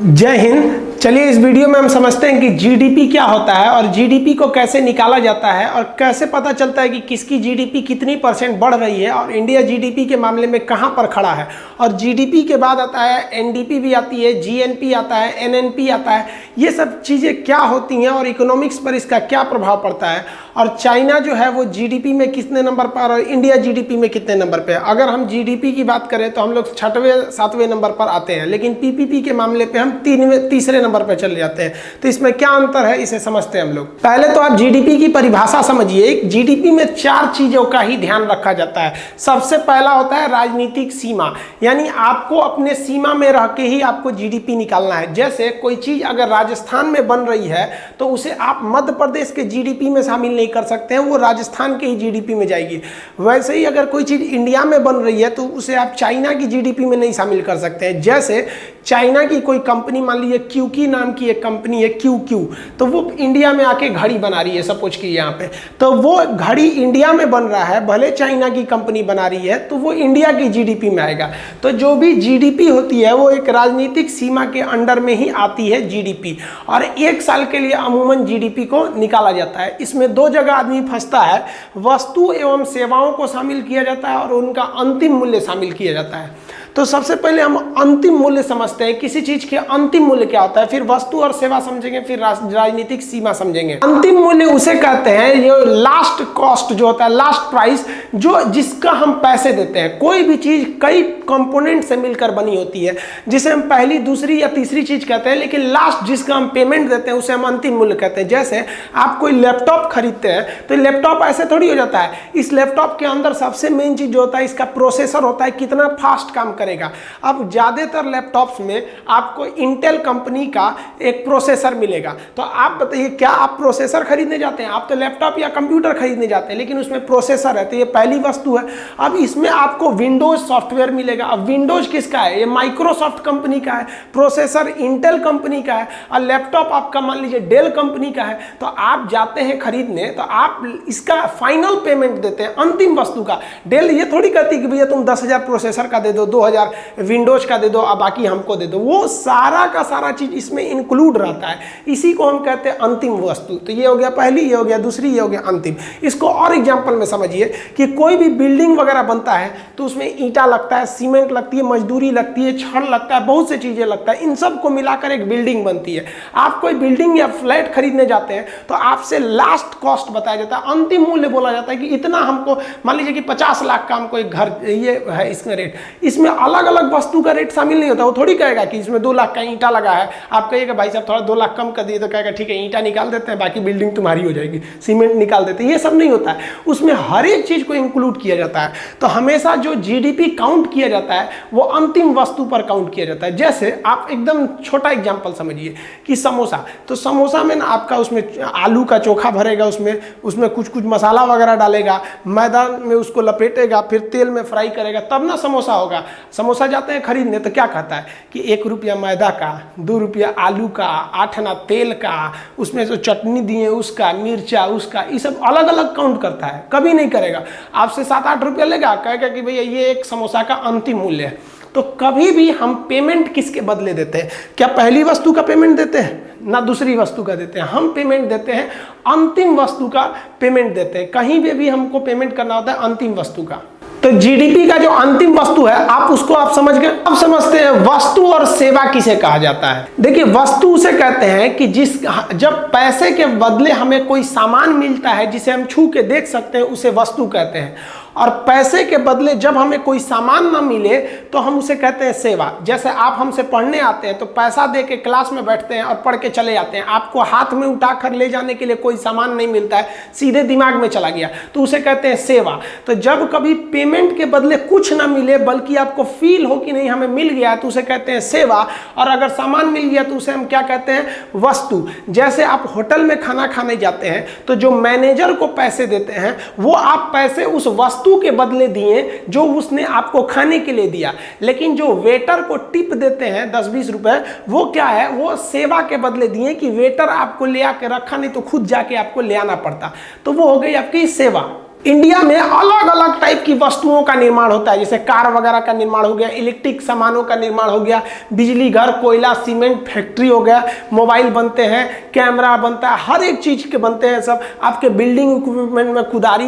जय हिंद। चलिए इस वीडियो में हम समझते हैं कि जीडीपी क्या होता है और जीडीपी को कैसे निकाला जाता है और कैसे पता चलता है कि किसकी जीडीपी कितनी % बढ़ रही है और इंडिया जीडीपी के मामले में कहां पर खड़ा है। और जीडीपी के बाद आता है एनडीपी भी आती है, जीएनपी आता है, एनएनपी आता है। ये सब चीज़ें क्या होती हैं और इकोनॉमिक्स पर इसका क्या प्रभाव पड़ता है और चाइना जो है वो जीडीपी में कितने नंबर पर और इंडिया जीडीपी में कितने नंबर पर। अगर हम जीडीपी की बात करें तो हम लोग 6वें 7वें नंबर पर आते हैं, लेकिन पीपीपी के मामले पे हम तीसरे नंबर पर चले जाते हैं। तो इसमें क्या अंतर है इसे समझते हैं हम लोग। पहले तो आप जीडीपी की परिभाषा समझिए। जीडीपी में 4 चीजों का ही ध्यान रखा जाता है। सबसे पहला होता है राजनीतिक सीमा, यानी आपको अपने सीमा में रह के ही आपको जीडीपी निकालना है। जैसे कोई चीज अगर राजस्थान में बन रही है तो उसे आप मध्य प्रदेश के जीडीपी में शामिल नहीं कर सकते हैं, वो राजस्थान के ही जीडीपी में जाएगी। वैसे ही अगर कोई चीज इंडिया में बन रही है तो उसे आप चाइना की जीडीपी में नहीं शामिल कर सकते हैं। जैसे चाइना की कोई कंपनी, मान लीजिए क्यूकी नाम की एक कंपनी है क्यू, तो वो इंडिया में आके घड़ी बना रही है, सपोज की यहाँ पे, तो वो घड़ी इंडिया में बन रहा है, भले चाइना की कंपनी बना रही है, तो वो इंडिया की जीडीपी में आएगा। तो जो भी जीडीपी होती है वो एक राजनीतिक सीमा के अंडर में ही आती है जीडीपी, और 1 साल के लिए अमूमन जीडीपी को निकाला जाता है। इसमें 2 जगह आदमी फंसता है, वस्तु एवं सेवाओं को शामिल किया जाता है और उनका अंतिम मूल्य शामिल किया जाता है। तो सबसे पहले हम अंतिम मूल्य समझते हैं, किसी चीज के अंतिम मूल्य क्या होता है, फिर वस्तु और सेवा समझेंगे, फिर राजनीतिक सीमा समझेंगे। अंतिम मूल्य उसे कहते हैं, ये लास्ट कॉस्ट जो होता है, लास्ट प्राइस, जो जिसका हम पैसे देते हैं। कोई भी चीज कई कंपोनेंट से मिलकर बनी होती है, जिसे हम पहली, दूसरी या तीसरी चीज कहते हैं, लेकिन लास्ट जिसका हम पेमेंट देते हैं उसे हम अंतिम मूल्य कहते हैं। जैसे आप कोई लैपटॉप खरीदते हैं तो लैपटॉप ऐसे थोड़ी हो जाता है। इस लैपटॉप के अंदर सबसे मेन चीज जो होता है, इसका प्रोसेसर होता है, कितना फास्ट काम करेगा। अब ज्यादातर लैपटॉप्स में आपको इंटेल कंपनी का एक प्रोसेसर मिलेगा। तो आप बताइए, क्या आप प्रोसेसर खरीदने जाते हैं? आप तो लैपटॉप या कंप्यूटर खरीदने जाते हैं, लेकिन उसमें प्रोसेसर है, तो ये पहली वस्तु है। अब इसमें आपको विंडोज सॉफ्टवेयर मिलेगा। अब विंडोज किसका है? ये माइक्रोसॉफ्ट कंपनी का है। प्रोसेसर इंटेल कंपनी का है और लैपटॉप आपका मान लीजिए डेल कंपनी का है। तो आप जाते हैं खरीदने, तो आप इसका फाइनल पेमेंट देते हैं, अंतिम वस्तु का। डेल ये थोड़ी कहती कि भैया तुम 10,000 प्रोसेसर का दे दो, 2,000 विंडोज का दे दो, अब बाकी हमको दे दो। वो सारा का सारा चीज इसमें इंक्लूड रहता है। इसी को हम कहते हैं अंतिम वस्तु। तो ये हो गया पहली, ये हो गया दूसरी, ये हो गया अंतिम। इसको और एग्जांपल में समझिए कि कोई भी बिल्डिंग वगैरह बनता है तो उसमें ईंटा लगता है, सीमेंट लगती है, मजदूरी लगती है, छड़ लगता है, बहुत सी चीजें लगता है। इन सब को मिलाकर एक बिल्डिंग बनती है। आप कोई बिल्डिंग या फ्लैट खरीदने जाते हैं तो आपसे लास्ट कॉस्ट बताया जाता है, अंतिम मूल्य बोला जाता है कि इतना हमको, मान लीजिए कि 50 लाख का हमको एक घर ये है, इसका रेट। इसमें अलग अलग वस्तु का रेट शामिल नहीं होता। वो थोड़ी कहेगा कि इसमें 2 लाख का ईंटा लगा है, आप कहिएगा भाई साहब थोड़ा 2 लाख कम कर दिए, तो कहेगा ठीक है ईंटा निकाल देते हैं, बाकी बिल्डिंग तुम्हारी हो जाएगी, सीमेंट निकाल देते हैं। ये सब नहीं होता है, उसमें हर एक चीज को इंक्लूड किया जाता है। तो हमेशा जो जीडीपी काउंट किया जाता है वो अंतिम वस्तु पर काउंट किया जाता है। जैसे आप एकदम छोटा एग्जाम्पल समझिए कि समोसा, तो समोसा में ना आपका उसमें आलू का चोखा भरेगा, उसमें कुछ मसाला वगैरह डालेगा, मैदा में उसको लपेटेगा, फिर तेल में फ्राई करेगा, तब ना समोसा होगा। समोसा जाते हैं खरीदने तो क्या कहता है कि 1 रुपया मैदा का, 2 रुपया आलू का, 8 आना तेल का, उसमें जो चटनी दिए उसका, मिर्चा उसका, ये सब अलग अलग काउंट करता है। कभी नहीं करेगा आपसे 7-8 रुपया लेगा, कहेगा कि भैया ये एक समोसा का अंतिम मूल्य है। तो कभी भी हम पेमेंट किसके बदले देते हैं? क्या पहली वस्तु का पेमेंट देते हैं? ना दूसरी वस्तु का देते हैं। हम पेमेंट देते हैं अंतिम वस्तु का पेमेंट देते हैं। कहीं भी हमको पेमेंट करना होता है अंतिम वस्तु का। तो जीडीपी का जो अंतिम वस्तु है आप समझ गए। अब समझते हैं वस्तु और सेवा किसे कहा जाता है। देखिए वस्तु उसे कहते हैं कि जब पैसे के बदले हमें कोई सामान मिलता है जिसे हम छू के देख सकते हैं, उसे वस्तु कहते हैं। और पैसे के बदले जब हमें कोई सामान ना मिले तो हम उसे कहते हैं सेवा। जैसे आप हमसे पढ़ने आते हैं तो पैसा दे के क्लास में बैठते हैं और पढ़ के चले जाते हैं, आपको हाथ में उठाकर ले जाने के लिए कोई सामान नहीं मिलता है, सीधे दिमाग में चला गया, तो उसे कहते हैं सेवा। तो जब कभी पेमेंट के बदले कुछ ना मिले बल्कि आपको फील हो कि नहीं हमें मिल गया, तो उसे कहते हैं सेवा। और अगर सामान मिल गया तो उसे हम क्या कहते हैं? वस्तु। जैसे आप होटल में खाना खाने जाते हैं तो जो मैनेजर को पैसे देते हैं वो आप पैसे उस वस्तु के बदले दिए जो उसने आपको खाने के लिए दिया, लेकिन जो वेटर को टिप देते हैं 10-20 रुपए, वो क्या है? वो सेवा के बदले दिए कि वेटर आपको ले आके रखा, नहीं तो खुद जाके आपको ले आना पड़ता। तो वो हो गई आपकी सेवा। इंडिया में अलग अलग टाइप की वस्तुओं का निर्माण होता है, जैसे कार वगैरह का निर्माण हो गया, इलेक्ट्रिक सामानों का निर्माण हो गया, बिजली घर, कोयला, सीमेंट फैक्ट्री हो गया, मोबाइल बनते हैं, कैमरा बनता है, हर एक चीज के बनते हैं सब। आपके बिल्डिंग इक्विपमेंट में कुदारी,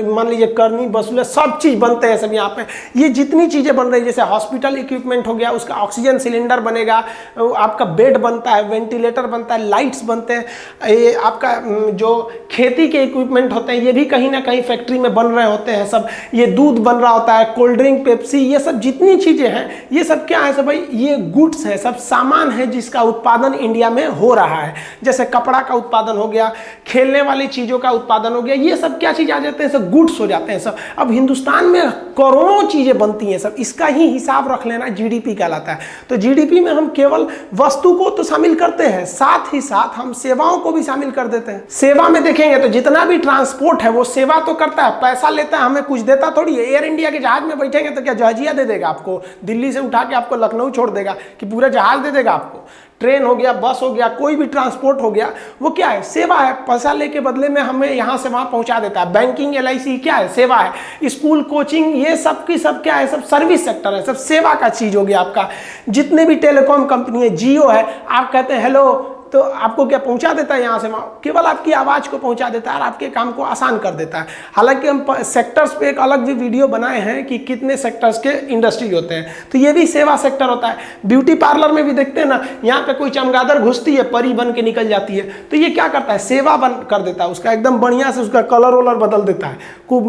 मान लीजिए करनी, बसूले, सब चीज बनते हैं सब यहाँ पे। ये जितनी चीजें बन रही है, जैसे हॉस्पिटल इक्विपमेंट हो गया, उसका ऑक्सीजन सिलेंडर बनेगा, आपका बेड बनता है, वेंटिलेटर बनता है, लाइट्स बनते हैं, ये आपका जो खेती के इक्विपमेंट होते हैं ये भी कहीं ना कहीं फैक्ट्री में बन रहे होते हैं सब। ये दूध बन रहा होता है, कोल्ड ड्रिंक, पेप्सी, ये सब जितनी चीजें हैं ये सब क्या है सब भाई, ये गुड्स है, सब सामान है जिसका उत्पादन इंडिया में हो रहा है। जैसे कपड़ा का उत्पादन हो गया, खेलने वाली चीजों का उत्पादन हो गया, ये सब क्या चीज आ जाते हैं, सब गुड्स हो जाते हैं सब। अब हिंदुस्तान में करोड़ों चीजें बनती हैं सब, इसका ही हिसाब रख लेना जीडीपी कहलाता है। तो जीडीपी में हम केवल वस्तु को तो शामिल करते हैं, साथ ही साथ हम सेवाओं को भी शामिल कर देते हैं। सेवा में देखेंगे तो जितना भी ट्रांसपोर्ट है वो सेवा तो करता है, पैसा लेता है, हमें कुछ देता थोड़ी है। एयर इंडिया के जहाज में बैठेंगे तो क्या जहाजिया दे देगा आपको, दिल्ली से उठा के आपको लखनऊ छोड़ देगा कि पूरा जहाज दे देगा आपको। ट्रेन हो गया, बस हो गया, कोई भी ट्रांसपोर्ट हो गया, वो क्या है, सेवा है, पैसा लेके बदले में हमें यहाँ से वहाँ पहुँचा देता है। बैंकिंग, LIC क्या है, सेवा है। स्कूल, कोचिंग, ये सब की सब क्या है, सब सर्विस सेक्टर है, सब सेवा का चीज हो गया आपका। जितने भी टेलीकॉम कंपनी है, जियो है, आप कहते हैं हेलो तो आपको क्या पहुंचा देता है यहाँ से वहाँ, केवल आपकी आवाज़ को पहुंचा देता है और आपके काम को आसान कर देता है। हालांकि हम सेक्टर्स पे एक अलग भी वीडियो बनाए हैं कि कितने सेक्टर्स के इंडस्ट्री होते हैं, तो ये भी सेवा सेक्टर होता है। ब्यूटी पार्लर में भी देखते हैं ना, यहाँ पे कोई चमगादड़ घुसती है, परी बन के निकल जाती है, तो ये क्या करता है, सेवा बन कर देता है उसका, एकदम बढ़िया से उसका कलर वलर बदल देता है, खूब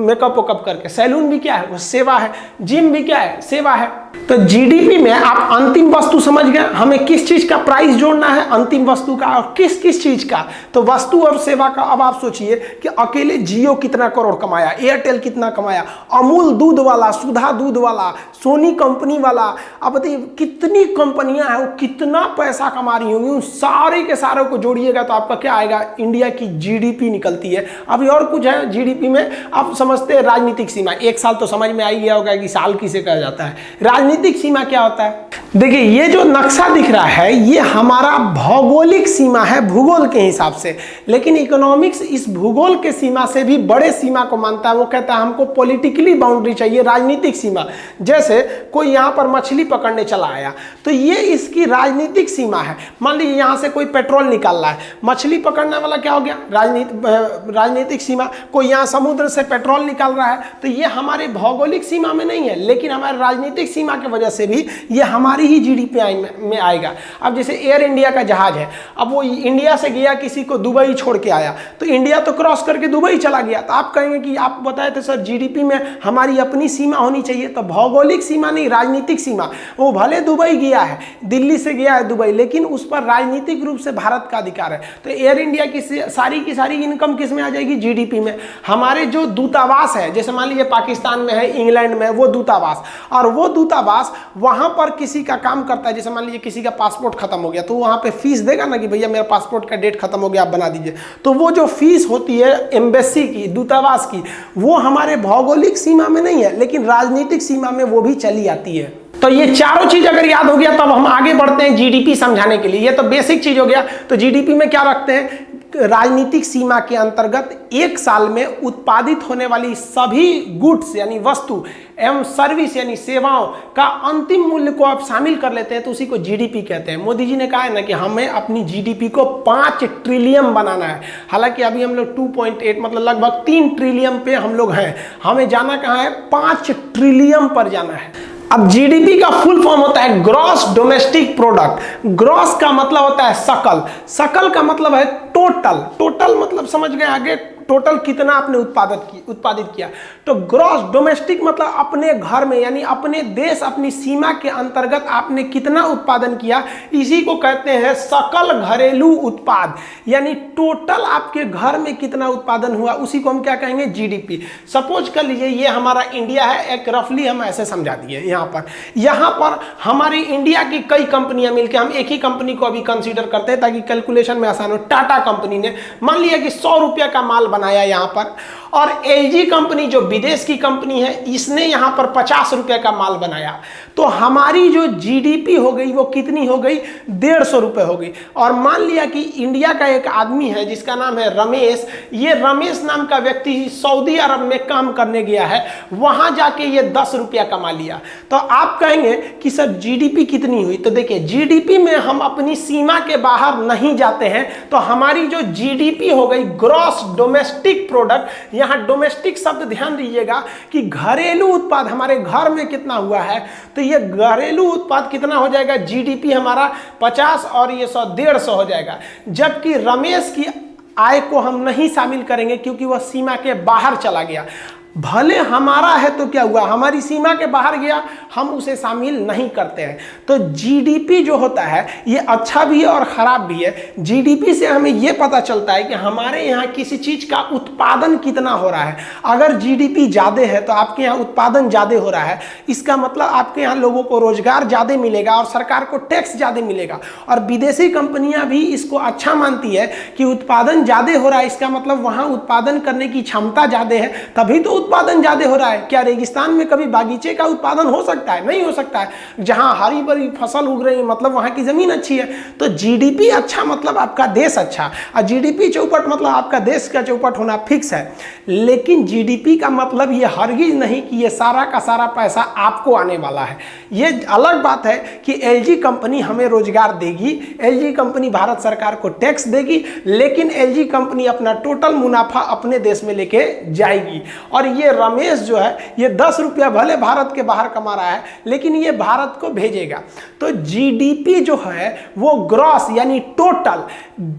मेकअप वेकअप करके। सैलून भी क्या है, वो सेवा है। जिम भी क्या है, सेवा है। तो जीडीपी में आप अंतिम वस्तु समझ गए, हमें किस चीज का प्राइस जोड़ना है, अंतिम वस्तु का, और किस किस चीज का। तो वस्तु और सेवा का अब आप सोचिए कि अकेले जियो कितना करोड़ कमाया, एयरटेल कितना कमाया, अमूल दूध वाला, सुधा दूध वाला, सोनी कंपनी वाला, अब बताइए कितनी कंपनियां हैं, वो कितना पैसा कमा रही होंगी। उन सारे के सारे को जोड़िएगा तो आपका क्या आएगा, इंडिया की जीडीपी निकलती है। अभी और कुछ है जीडीपी में, आप समझते हैं राजनीतिक सीमा, एक साल तो समझ में आ ही गया होगा कि साल किसे कहा जाता है। राजनीतिक सीमा क्या होता है, देखिए ये जो नक्शा दिख रहा है ये हमारा भौगोलिक सीमा है, भूगोल के हिसाब से। लेकिन इकोनॉमिक्स इस भूगोल के सीमा से भी बड़े सीमा को मानता है, वो कहता है हमको पॉलिटिकली बाउंड्री चाहिए, राजनीतिक सीमा। जैसे कोई यहाँ पर मछली पकड़ने चला आया तो ये इसकी राजनीतिक सीमा है। मान लीजिए यहाँ से कोई पेट्रोल निकाल रहा है, मछली पकड़ने वाला क्या हो गया, राजनीतिक सीमा। कोई यहाँ समुद्र से पेट्रोल निकाल रहा है तो ये हमारे भौगोलिक सीमा में नहीं है, लेकिन हमारे राजनीतिक सीमा की वजह से भी ये हमारी ही जीडीपी में आएगा। अब जैसे एयर इंडिया का जहाज है, अब वो इंडिया से गया, किसी को दुबई छोड़ के आया, तो इंडिया तो क्रॉस करके दुबई चला गया, तो आप कहेंगे कि आप बताए थे सर जीडीपी में हमारी अपनी सीमा होनी चाहिए। तो भौगोलिक सीमा नहीं, राजनीतिक सीमा। वो भले दुबई गया है, दिल्ली से गया है दुबई, लेकिन उस पर राजनीतिक रूप से भारत का अधिकार है। तो एयर इंडिया की सारी इनकम किस में आ जाएगी, जीडीपी में। हमारे जो दूतावास है, जैसे मान लीजिए पाकिस्तान में है, इंग्लैंड में, वो दूतावास, और वो दूतावास वहां पर किसी का काम करता है। जैसे मान लीजिए किसी का पासपोर्ट खत्म हो गया तो वहां पे फीस देगा ना कि भैया मेरा पासपोर्ट का डेट खत्म हो गया, आप बना दीजिए। तो वो जो फीस होती है एम्बेसी की, दूतावास की, वो हमारे भौगोलिक सीमा में नहीं है, लेकिन राजनीतिक सीमा में वो भी चली आती है। तो ये चारों चीज अगर याद हो गया तब हम आगे बढ़ते हैं जीडीपी समझाने के लिए। ये तो बेसिक चीज हो गया। तो जीडीपी में क्या रखते हैं, राजनीतिक सीमा के अंतर्गत एक साल में उत्पादित होने वाली सभी गुड्स यानी वस्तु एवं सर्विस यानी सेवाओं का अंतिम मूल्य को आप शामिल कर लेते हैं तो उसी को जीडीपी कहते हैं। मोदी जी ने कहा है ना कि हमें अपनी जीडीपी को 5 ट्रिलियन बनाना है। हालांकि अभी हम लोग 2.8 मतलब लगभग 3 ट्रिलियन पे हम लोग हैं, हमें जाना कहाँ है, 5 ट्रिलियन पर जाना है। अब जीडीपी का फुल फॉर्म होता है ग्रॉस डोमेस्टिक प्रोडक्ट। ग्रॉस का मतलब होता है सकल, सकल का मतलब है टोटल, टोटल मतलब समझ गए आगे, टोटल कितना आपने उत्पादित किया। तो ग्रॉस डोमेस्टिक मतलब अपने घर में यानी अपने देश अपनी सीमा के अंतर्गत आपने कितना उत्पादन किया, इसी को कहते हैं सकल घरेलू उत्पाद। यानी टोटल आपके घर में कितना उत्पादन हुआ उसी को हम क्या कहेंगे, जीडीपी। सपोज कर लीजिए ये हमारा इंडिया है, एक रफली हम ऐसे समझा दिए। यहाँ पर हमारी इंडिया की कई कंपनियां मिलकर, हम एक ही कंपनी को अभी कंसीडर करते हैं ताकि कैलकुलेशन में आसान हो। टाटा कंपनी ने मान लिया कि 100 रुपये का माल बनाया यहाँ पर, और LG कंपनी जो विदेश की कंपनी है, इसने यहाँ पर 50 रुपये का माल बनाया, तो हमारी जो GDP हो गई वो कितनी हो गई, 150 रुपये हो गई। और मान लिया कि इंडिया का एक आदमी है जिसका नाम है रमेश, ये रमेश नाम का व्यक्ति सऊदी अरब में काम करने गया है, वहां जाके ये 10 रुपया कमा लिया। तो आप कहेंगे कि सर GDP कितनी हुई, तो देखिए GDP में हम अपनी सीमा के बाहर नहीं जाते हैं, तो हमारी जो GDP हो गई ग्रॉस डोमेस्टिक प्रोडक्ट, यहाँ डोमेस्टिक शब्द ध्यान दीजिएगा कि घरेलू उत्पाद हमारे घर में कितना हुआ है, तो ये घरेलू उत्पाद कितना हो जाएगा, GDP हमारा 50 और ये 100 150 हो जाएगा। जबकि रमेश की आय को हम नहीं शामिल करेंगे क्योंकि वह सीमा के बाहर चला गया। भले हमारा है तो क्या हुआ, हमारी सीमा के बाहर गया, हम उसे शामिल नहीं करते हैं। तो GDP जो होता है ये अच्छा भी है और ख़राब भी है। GDP से हमें ये पता चलता है कि हमारे यहाँ किसी चीज़ का उत्पादन कितना हो रहा है। अगर GDP ज़्यादा है तो आपके यहाँ उत्पादन ज़्यादा हो रहा है, इसका मतलब आपके यहाँ लोगों को रोजगार ज़्यादा मिलेगा और सरकार को टैक्स ज़्यादा मिलेगा। और विदेशी कंपनियाँ भी इसको अच्छा मानती है कि उत्पादन ज़्यादा हो रहा है, इसका मतलब वहाँ उत्पादन करने की क्षमता ज़्यादा है, तभी तो उत्पादन ज्यादा हो रहा है। क्या रेगिस्तान में कभी बागीचे का उत्पादन हो सकता है? नहीं हो सकता है। जहां हरी भरी फसल उग रही है मतलब वहां की जमीन अच्छी है। तो GDP अच्छा मतलब आपका देश अच्छा, और GDP चौपट मतलब आपका देश का चौपट होना फिक्स है। लेकिन GDP का मतलब ये हरगिज नहीं कि ये सारा का सारा पैसा आपको आने वाला है। ये अलग बात है कि LG कंपनी हमें रोजगार देगी, LG कंपनी भारत सरकार को टैक्स देगी, लेकिन LG कंपनी अपना टोटल मुनाफा अपने देश में लेके जाएगी। और ये रमेश जो है ये 10 रुपया भले भारत के बाहर कमा रहा है, लेकिन ये भारत को भेजेगा। तो GDP जो है वो ग्रॉस यानी टोटल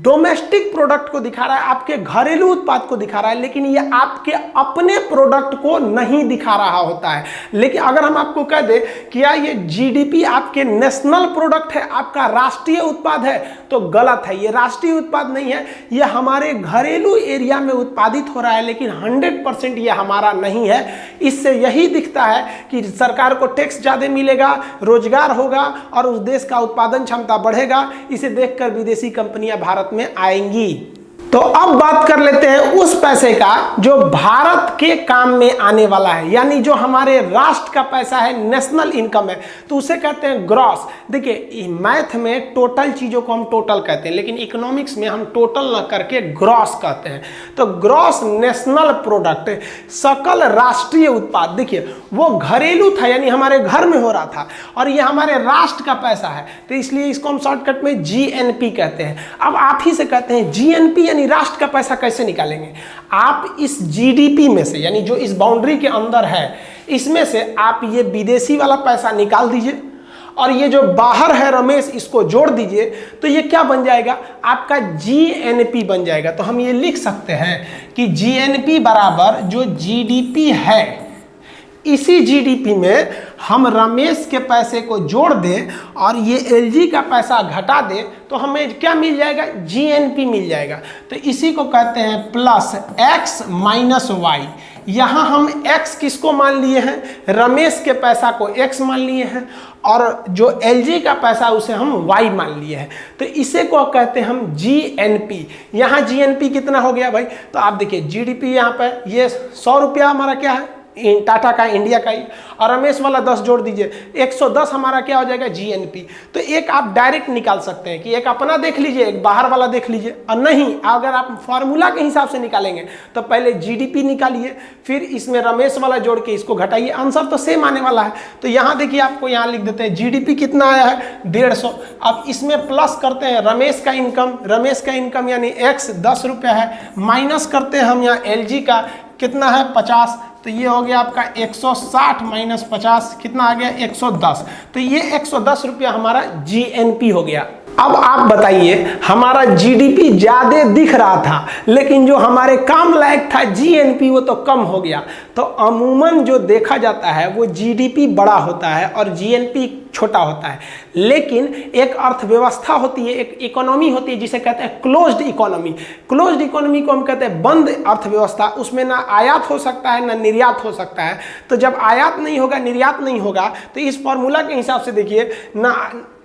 डोमेस्टिक प्रोडक्ट को दिखा रहा है, आपके घरेलू उत्पाद को दिखा रहा है, लेकिन ये आपके अपने प्रोडक्ट को नहीं दिखा रहा होता है। लेकिन अगर हम आपको कह दें कि ये GDP आपके नेशनल प्रोडक्ट है, आपका राष्ट्रीय उत्पाद है, तो गलत है। ये राष्ट्रीय उत्पाद नहीं है, ये हमारे घरेलू एरिया में उत्पादित हो रहा है, लेकिन 100% ये हमारा नहीं है। इससे यही दिखता है कि सरकार को टैक्स ज़्यादा मिलेगा, रोजगार होगा और उस देश का उत्पादन क्षमता बढ़ेगा। इसे देखकर विदेशी कंपनियां भारत में आएंगी। तो अब बात कर लेते हैं उस पैसे का जो भारत के काम में आने वाला है, यानी जो हमारे राष्ट्र का पैसा है, नेशनल इनकम है, तो उसे कहते हैं ग्रॉस। देखिए मैथ में टोटल चीज़ों को हम टोटल कहते हैं, लेकिन इकोनॉमिक्स में हम टोटल ना करके ग्रॉस कहते हैं। तो ग्रॉस नेशनल प्रोडक्ट, सकल राष्ट्रीय उत्पाद, देखिए वो घरेलू था यानी हमारे घर में हो रहा था, और ये हमारे राष्ट्र का पैसा है, तो इसलिए इसको हम शॉर्टकट में GNP कहते हैं। अब आप ही से कहते हैं GNP यानी राष्ट्र का पैसा कैसे निकालेंगे। आप इस GDP में से, यानी जो इस बाउंड्री के अंदर है, इसमें से आप ये विदेशी वाला पैसा निकाल दीजिए और ये जो बाहर है रमेश, इसको जोड़ दीजिए, तो ये क्या बन जाएगा, आपका GNP बन जाएगा। तो हम ये लिख सकते हैं कि GNP बराबर जो GDP है, इसी GDP में हम रमेश के पैसे को जोड़ दें और ये LG का पैसा घटा दें, तो हमें क्या मिल जाएगा, GNP मिल जाएगा। तो इसी को कहते हैं प्लस x माइनस वाई। यहाँ हम x किसको मान लिए हैं, रमेश के पैसा को x मान लिए हैं, और जो LG का पैसा उसे हम y मान लिए हैं। तो इसे को कहते हैं हम GNP। यहाँ GNP कितना हो गया भाई, तो आप देखिए GDP यहाँ पर ये 100 रुपया हमारा क्या है, टाटा का, इंडिया का ही, और रमेश वाला 10 जोड़ दीजिए, 110 हमारा क्या हो जाएगा, GNP। तो एक आप डायरेक्ट निकाल सकते हैं कि एक अपना देख लीजिए, एक बाहर वाला देख लीजिए। और नहीं, अगर आप फॉर्मूला के हिसाब से निकालेंगे तो पहले GDP निकालिए, फिर इसमें रमेश वाला जोड़ के इसको घटाइए, आंसर तो सेम आने वाला है। तो यहाँ देखिए, आपको यहाँ लिख देते हैं GDP कितना आया है, 150। अब इसमें प्लस करते हैं रमेश का इनकम, रमेश का इनकम यानी x 10 रुपया है, माइनस करते हैं हम यहाँ LG का कितना है, 50। तो ये हो गया आपका 160 माइनस 50 कितना आ गया, 110। तो ये 110 रुपया हमारा GNP हो गया। अब आप बताइए, हमारा GDP ज्यादा दिख रहा था, लेकिन जो हमारे काम लायक था GNP वो तो कम हो गया। तो अमूमन जो देखा जाता है वो GDP बड़ा होता है और GNP छोटा होता है। लेकिन एक अर्थव्यवस्था होती है, एक इकोनॉमी होती है जिसे कहते हैं क्लोज्ड इकोनॉमी। क्लोज्ड इकोनॉमी को हम कहते हैं बंद अर्थव्यवस्था। उसमें ना आयात हो सकता है ना निर्यात हो सकता है। तो जब आयात नहीं होगा, निर्यात नहीं होगा, तो इस फॉर्मूला के हिसाब से देखिए ना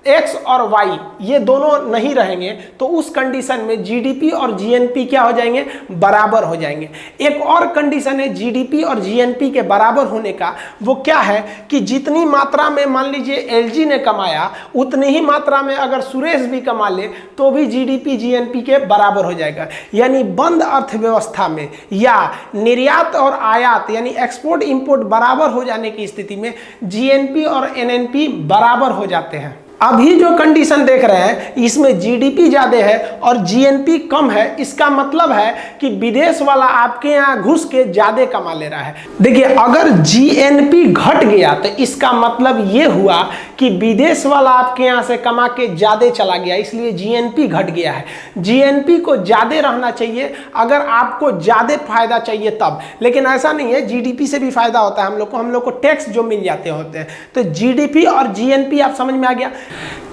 एक्स और वाई ये दोनों नहीं रहेंगे तो उस कंडीशन में जीडीपी और जीएनपी क्या हो जाएंगे, बराबर हो जाएंगे। एक और कंडीशन है जीडीपी और जीएनपी के बराबर होने का, वो क्या है कि जितनी मात्रा में मान लीजिए एलजी ने कमाया उतनी ही मात्रा में अगर सुरेश भी कमा ले तो भी जीडीपी जीएनपी के बराबर हो जाएगा। यानी बंद अर्थव्यवस्था में या निर्यात और आयात यानी एक्सपोर्ट इंपोर्ट बराबर हो जाने की स्थिति में जीएनपी और एनएनपी बराबर हो जाते हैं। अभी जो कंडीशन देख रहे हैं इसमें जीडीपी ज्यादा है और जीएनपी कम है, इसका मतलब है कि विदेश वाला आपके यहाँ घुस के ज्यादा कमा ले रहा है। देखिए अगर जीएनपी घट गया तो इसका मतलब ये हुआ कि विदेश वाला आपके यहाँ से कमा के ज्यादा चला गया, इसलिए जीएनपी घट गया है। जीएनपी को ज्यादा रहना चाहिए अगर आपको ज्यादा फायदा चाहिए तब, लेकिन ऐसा नहीं है, जीडीपी से भी फायदा होता है हम लोग को टैक्स जो मिल जाते होते हैं। तो जीडीपी और जीएनपी आप समझ में आ गया।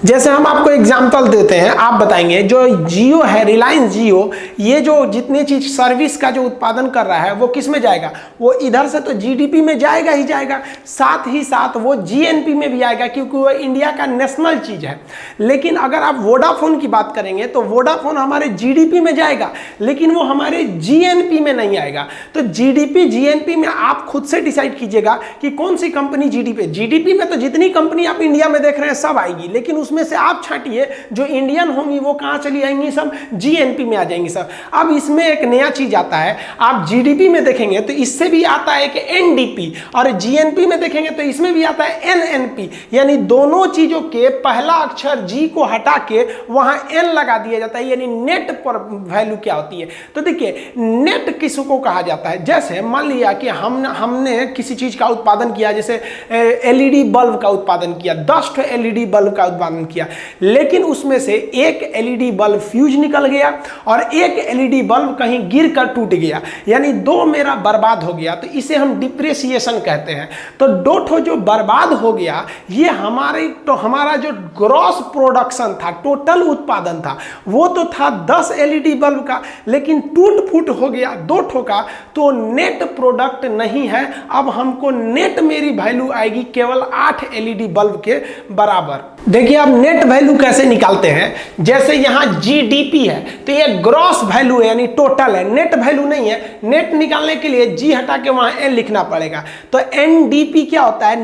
जैसे हम आपको एग्जांपल देते हैं, आप बताएंगे जो जियो है, रिलायंस जियो, ये जो जितनी चीज सर्विस का जो उत्पादन कर रहा है वो किस में जाएगा, वो इधर से तो जीडीपी में जाएगा ही जाएगा, साथ ही साथ वो जीएनपी में भी आएगा क्योंकि वो इंडिया का नेशनल चीज है। लेकिन अगर आप वोडाफोन की बात करेंगे तो वोडाफोन हमारे जीडीपी में जाएगा लेकिन वो हमारे जीएनपी में नहीं आएगा। तो जीडीपी जीएनपी में आप खुद से डिसाइड कीजिएगा कि कौन सी कंपनी जीडीपी में तो जितनी कंपनी आप इंडिया में देख रहे हैं सब आएगी, लेकिन उसमें से आप छांटिए जो इंडियन होंगी वो कहां चली आएंगी, सब जीएनपी में आ जाएंगी सब। अब इसमें एक नया चीज आता है, आप जीडीपी में देखेंगे तो इससे भी आता है कि एनडीपी, और जीएनपी में देखेंगे तो इसमें भी आता है एनएनपी, यानी दोनों चीजों के पहला अक्षर जी को हटा के वहां एन लगा दिया जाता है, यानी नेट पर वैल्यू क्या होती है। तो देखिए नेट किसको कहा जाता है, जैसे मान लिया कि हमने किसी चीज का उत्पादन किया, जैसे एलईडी बल्ब का उत्पादन किया, 10 एलईडी बल्ब का उत्पादन किया, लेकिन उसमें से एक एलईडी बल्ब फ्यूज निकल गया और एक एलईडी बल्ब कहीं गिर कर टूट गया, यानी दो मेरा बर्बाद हो गया, तो इसे हम डिप्रेसिएशन कहते हैं। तो दो ठो जो बर्बाद हो गया ये हमारा जो ग्रॉस प्रोडक्शन था, टोटल उत्पादन था, वो तो था 10 एलईडी बल्ब का, लेकिन टूट फूट हो गया 2 ठो का, तो नेट प्रोडक्ट नहीं है। अब हमको नेट मेरी वैल्यू आएगी केवल 8 एलईडी बल्ब के बराबर। देखिए अब नेट वैल्यू कैसे निकालते हैं, जैसे यहां जीडीपी है तो ये ग्रॉस वैल्यू है यानी टोटल है, नेट वैल्यू नहीं है। नेट निकालने के लिए जी हटा के वहां एन लिखना पड़ेगा। तो एनडीपी क्या होता है,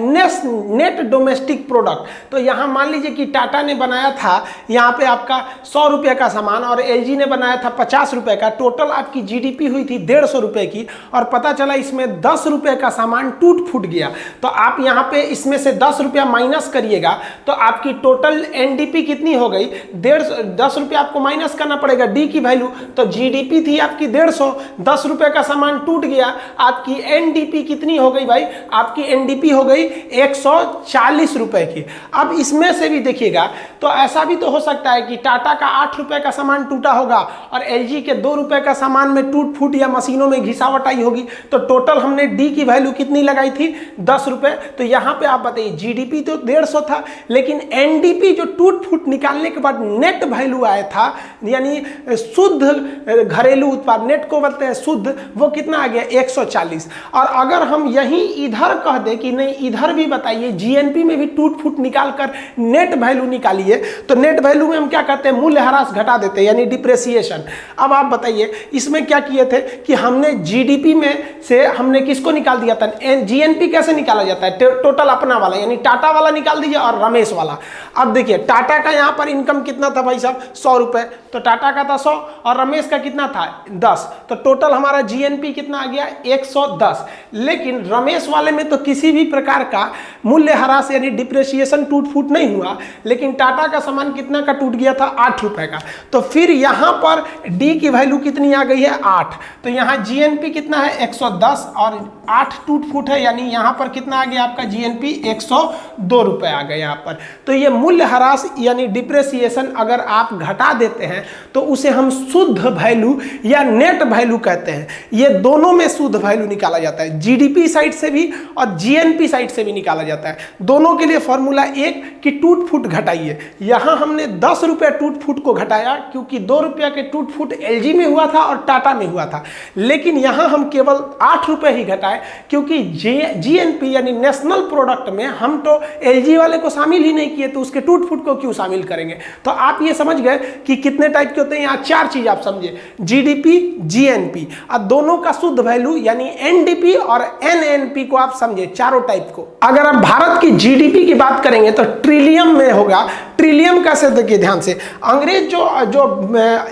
नेट डोमेस्टिक प्रोडक्ट। तो यहां मान लीजिए कि टाटा ने बनाया था यहां पे आपका 100 रुपए का सामान और एलजी ने बनाया था 50 रुपए का, टोटल आपकी जीडीपी हुई थी 150 रुपए की, और पता चला इसमें 10 रुपए का सामान टूट फूट गया। तो आप यहां पे इसमें से 10 रुपया माइनस करिएगा तो आपकी टोटल एनडीपी कितनी हो गई, 10 रुपये आपको माइनस करना पड़ेगा डी की वैल्यू। तो जीडीपी थी आपकी 150, 10 रुपए का सामान टूट गया, आपकी एनडीपी कितनी हो गई भाई, आपकी एनडीपी हो गई 140 रुपए की। अब इसमें से भी देखिएगा तो ऐसा भी तो हो सकता है कि टाटा का 8 रुपए का सामान टूटा होगा और एलजी के 2 रुपए का सामान में टूट फूट या मशीनों में घिसावट आई होगी, तो टोटल हमने डी की वैल्यू कितनी लगाई थी, 10 रुपए। तो यहां पे आप बताइए जीडीपी तो 150 था, लेकिन एनडीपी जो टूट फूट निकालने के बाद नेट वैल्यू आया था, यानी शुद्ध घरेलू उत्पाद, नेट को बोलते हैं शुद्ध, वो कितना आ गया 140। और अगर हम यहीं इधर कह दे कि नहीं इधर भी बताइए जीएनपी में भी टूट फूट निकाल कर नेट वैल्यू निकालिए, तो नेट वैल्यू में हम क्या करते हैं, मूल्य ह्रास घटा देते हैं यानी डिप्रेसिएशन। अब आप बताइए इसमें क्या किए थे कि हमने जीडीपी में से हमने किसको निकाल दिया था, जीएनपी कैसे निकाला जाता है, टोटल अपना वाला यानी टाटा वाला निकाल दीजिए और रमेश वाला। अब देखिए टाटा का यहां पर इनकम कितना था भाई साहब, 100 रुपए, तो टाटा का था 100 और रमेश का कितना था 10, तो टोटल हमारा जीएनपी कितना आ गया 110। लेकिन रमेश वाले में तो किसी भी प्रकार का मूल्य ह्रास यानी डिप्रेसिएशन टूट फूट नहीं हुआ, लेकिन टाटा का सामान कितना का टूट गया था 8 रुपए का। तो फिर यहां पर डी की वैल्यू कितनी आ गई है 8, तो यहां जीएनपी कितना है 110 और 8 टूट फूट है, यानी यहां पर कितना आ गया आपका जीएनपी 102 रुपए आ गए यहां पर। तो ये मूल्य ह्रास यानी डिप्रेसिएशन अगर आप घटा देते हैं तो उसे हम शुद्ध वैल्यू या नेट वैल्यू कहते हैं। ये दोनों में शुद्ध वैल्यू निकाला जाता है, जीडीपी साइड से भी और जीएनपी साइड से भी निकाला जाता है। दोनों के लिए फॉर्मूला एक कि टूट फूट घटाइए। यहां हमने 10 रुपये टूट फूट को घटाया क्योंकि 2 रुपये के टूट फूट एलजी में हुआ था और टाटा में हुआ था, लेकिन यहां हम केवल 8 रुपये ही घटाए क्योंकि जीएनपी यानी नेशनल प्रोडक्ट में हम तो एलजी वाले को शामिल ही नहीं किए तो उसके टूट फूट को क्यों शामिल करेंगे। तो आप ये समझ गए कि कितने टाइप के होते हैं। यहाँ 4 चीज आप समझे, जीडीपी, जीएनपी, और दोनों का शुद्ध वैल्यू यानी एनडीपी और एनएनपी को आप समझे, चारों टाइप को। अगर आप भारत की जीडीपी की बात करेंगे तो ट्रिलियम में होगा। ट्रिलियम कैसे, देखिए ध्यान से, अंग्रेज जो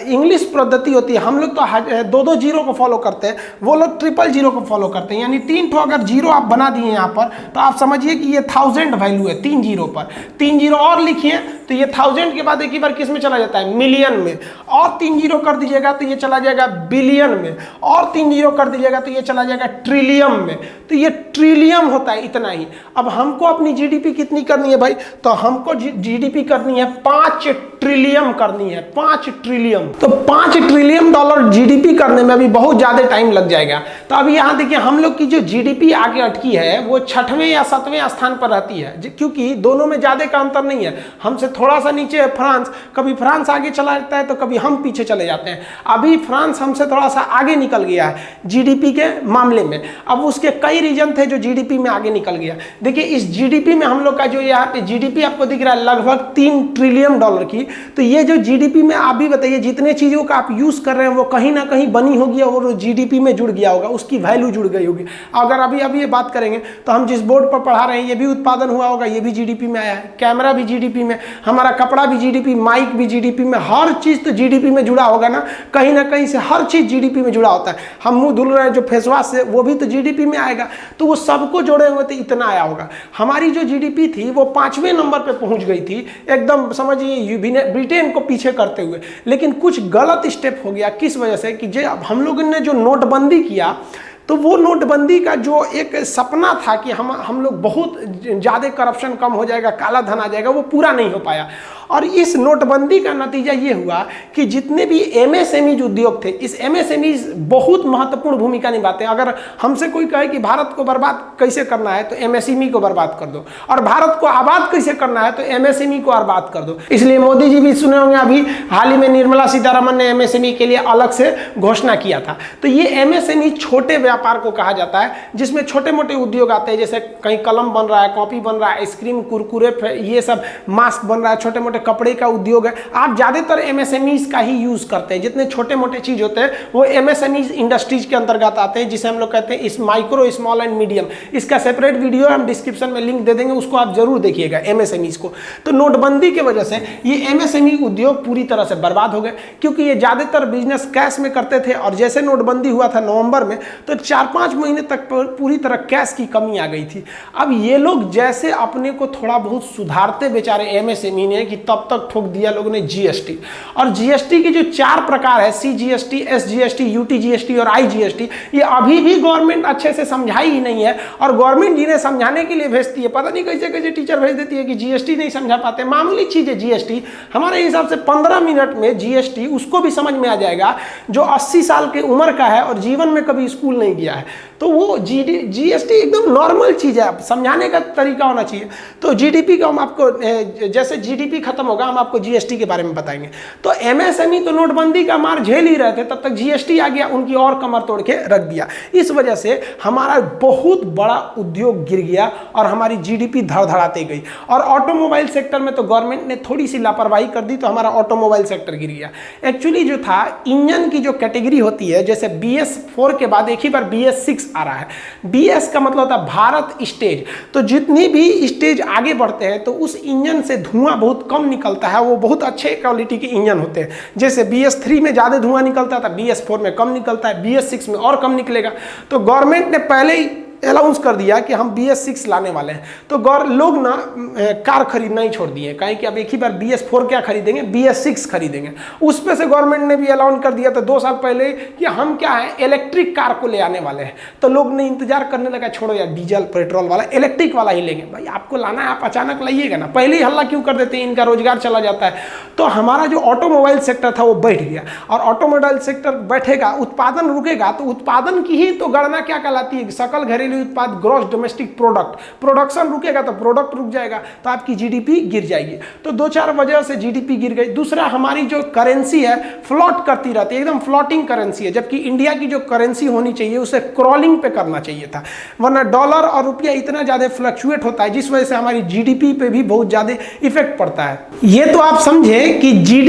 इंग्लिश पद्धति होती है, हम लोग तो 2 जीरो को फॉलो करते हैं, वो लोग 000 को फॉलो करते हैं। यानी 3 ठो अगर जीरो आप बना दिए यहाँ पर तो आप समझिए कि ये 1000 वैल्यू है 3 जीरो पर। 3 जीरो और लिखिए तो ये 1000 के बाद एक ही बार किस में चला जाता है, मिलियन में। और 3 जीरो कर दीजिएगा तो ये चला जाएगा बिलियन में। और 3 जीरो कर दीजिएगा तो ये चला जाएगा ट्रिलियम में। तो ये ट्रिलियम होता है, इतना ही। अब हमको अपनी जीडीपी कितनी करनी है भाई, तो हमको जीडीपी करनी है 5 ट्रिलियम करनी है, 5 ट्रिलियम। तो 5 ट्रिलियन डॉलर जीडीपी करने में अभी बहुत ज्यादा टाइम लग जाएगा। तो अभी यहाँ देखिए हम लोग की जो जीडीपी आगे अटकी है वो 6वें या 7वें स्थान पर रहती है, क्योंकि दोनों में ज्यादा का अंतर नहीं है। हमसे थोड़ा सा नीचे है फ्रांस, कभी फ्रांस आगे चला जाता है तो कभी हम पीछे चले जाते हैं। अभी फ्रांस हमसे थोड़ा सा आगे निकल गया है जीडीपी के मामले में। अब उसके कई रीजन थे जो जीडीपी में आगे निकल गया। देखिए इस जीडीपी में हम लोग का जो यहाँ पे जीडीपी आपको दिख रहा है लगभग 3 ट्रिलियन डॉलर की। तो ये जो जीडीपी में आप भी बताइए, जितने चीजों का आप यूज कर रहे हैं वो कहीं ना कहीं बनी होगी और जीडीपी में जुड़ गया होगा, उसकी वैल्यू जुड़ गई होगी। अगर अभी ये बात करेंगे तो हम जिस बोर्ड पर पढ़ा रहे हैं ये भी उत्पादन हुआ होगा, ये भी जीडीपी में आया है। कैमरा भी जीडीपी में, हमारा कपड़ा भी जीडीपी, माइक भी जीडीपी में, हर चीज तो जीडीपी में जुड़ा होगा ना कहीं से। हर चीज जीडीपी में जुड़ा होता है। हम मुंह धुल रहे हैं जो फेस वॉश से, वो भी तो जीडीपी में आएगा। तो वो सबको जोड़े हुए तो इतना आया होगा। हमारी जो जीडीपी थी वो 5वें नंबर पे पहुंच गई थी, एकदम समझिए ब्रिटेन को पीछे करते हुए। लेकिन कुछ गलत स्टेप हो गया, किस वजह से, कि हम लोगों ने जो नोटबंदी किया, तो वो नोटबंदी का जो एक सपना था कि हम लोग बहुत ज़्यादा करप्शन कम हो जाएगा, काला धन आ जाएगा, वो पूरा नहीं हो पाया। और इस नोटबंदी का नतीजा ये हुआ कि जितने भी एमएसएमई उद्योग थे, इस एमएसएमई बहुत महत्वपूर्ण भूमिका निभाते हैं। अगर हमसे कोई कहे कि भारत को बर्बाद कैसे करना है तो एमएसएमई को बर्बाद कर दो, और भारत को आबाद कैसे करना है तो एमएसएमई को आबाद कर दो। इसलिए मोदी जी भी सुने होंगे, अभी हाल ही में निर्मला सीतारमण ने एमएसएमई के लिए अलग से घोषणा किया था। तो ये एमएसएमई छोटे व्यापार को कहा जाता है, जिसमें छोटे मोटे उद्योग आते हैं, जैसे कहीं कलम बन रहा है, कॉपी बन रहा है, आइसक्रीम, कुरकुरे, ये सब मास्क बन रहा है, छोटे मोटे कपड़े का उद्योग है। आप ज्यादातर एमएसएमईज का ही यूज करते हैं। जितने छोटे मोटे चीज होते हैं वो एमएसएमईज इंडस्ट्रीज के अंतर्गत आते हैं, जिसे हम लोग कहते हैं इस माइक्रो, स्मॉल एंड मीडियम। इसका सेपरेट वीडियो हम डिस्क्रिप्शन में लिंक दे देंगे, उसको आप जरूर देखिएगा एमएसएमईज को। तो नोटबंदी की वजह से ये एमएसएमई उद्योग पूरी तरह से बर्बाद हो गए, क्योंकि ये ज्यादातर बिजनेस कैश में करते थे। और जैसे नोटबंदी हुआ था नवंबर में, तो 4-5 महीने तक पूरी तरह कैश की कमी आ गई थी। अब ये लोग जैसे अपने को थोड़ा बहुत सुधारते बेचारे एमएसएमई ने, कि तब तक ठोक दिया लोगों ने जीएसटी। और जीएसटी की जो 4 प्रकार है, सीजीएसटी, एसजीएसटी, यूटीजीएसटी और आईजीएसटी, ये अभी भी गवर्नमेंट अच्छे से समझाई ही नहीं है। और गवर्नमेंट जिन्हें समझाने के लिए भेजती है, पता नहीं कैसे कैसे टीचर भेज देती है कि जीएसटी नहीं समझा पाते। मामूली चीज है जीएसटी, हमारे हिसाब से 15 मिनट में जीएसटी उसको भी समझ में आ जाएगा जो 80 साल की उम्र का है और जीवन में कभी स्कूल नहीं गया है। तो वो जीएसटी एकदम नॉर्मल चीज है, समझाने का तरीका होना चाहिए। तो जीडीपी का हम आपको, जैसे जीडीपी खत्म होगा हम आपको जीएसटी के बारे में बताएंगे। तो एमएसएमई तो नोटबंदी का मार झेल ही रहे थे, तब तक जीएसटी आ गया, उनकी और कमर तोड़ के रख दिया। इस वजह से हमारा बहुत बड़ा उद्योग गिर गया और हमारी जीडीपी धड़धड़ाते गई। और ऑटोमोबाइल सेक्टर में तो गवर्नमेंट ने थोड़ी सी लापरवाही कर दी, तो हमारा ऑटोमोबाइल सेक्टर गिर गया। एक्चुअली जो था, इंजन की जो कैटेगरी होती है, जैसे BS4 के बाद एक ही बार BS6 आ रहा है। BS का मतलब होता है भारत स्टेज। तो जितनी भी स्टेज आगे बढ़ते हैं तो उस इंजन से धुआं बहुत कम निकलता है, वो बहुत अच्छे क्वालिटी के इंजन होते हैं। जैसे BS3 में ज्यादा धुआं निकलता था, BS4 में कम निकलता है, BS6 में और कम निकलेगा। तो गवर्नमेंट ने पहले ही अनाउंस कर दिया कि हम BS6 लाने वाले हैं। तो लोग ना कार खरीदना ही छोड़ दिए, कहें कि अब एक ही बार BS4 क्या खरीदेंगे, BS6 खरीदेंगे। उस पे से गवर्नमेंट ने भी अनाउंस कर दिया था 2 साल पहले कि हम क्या है, इलेक्ट्रिक कार को ले आने वाले हैं। तो लोग ने इंतजार करने लगा, छोड़ो यार डीजल पेट्रोल वाला, इलेक्ट्रिक वाला ही लेंगे। भाई आपको लाना है, आप अचानक लाइएगा ना, पहले ही हल्ला क्यों कर देते हैं, इनका रोजगार चला जाता है। तो हमारा जो ऑटोमोबाइल सेक्टर था वो बैठ गया। और ऑटोमोबाइल सेक्टर बैठेगा, उत्पादन रुकेगा, तो उत्पादन की ही तो गणना क्या कहलाती है, सकल घरेलू घरेलू उत्पाद, ग्रॉस डोमेस्टिक प्रोडक्ट, प्रोडक्शन रुकेगा तो प्रोडक्ट रुक जाएगा, तो आपकी जीडीपी गिर जाएगी। तो 2-4 वजह से जीडीपी गिर गई। दूसरा, हमारी जो करेंसी है फ्लॉट करती रहती है, एकदम फ्लॉटिंग करेंसी है, जबकि इंडिया की जो करेंसी होनी चाहिए उसे क्रॉलिंग पे करना चाहिए था, वरना डॉलर और रुपया इतना ज्यादा फ्लक्चुएट होता है जिस वजह से हमारी जीडीपी पे भी बहुत ज्यादा इफेक्ट पड़ता है। ये तो आप समझे कि जीडीपी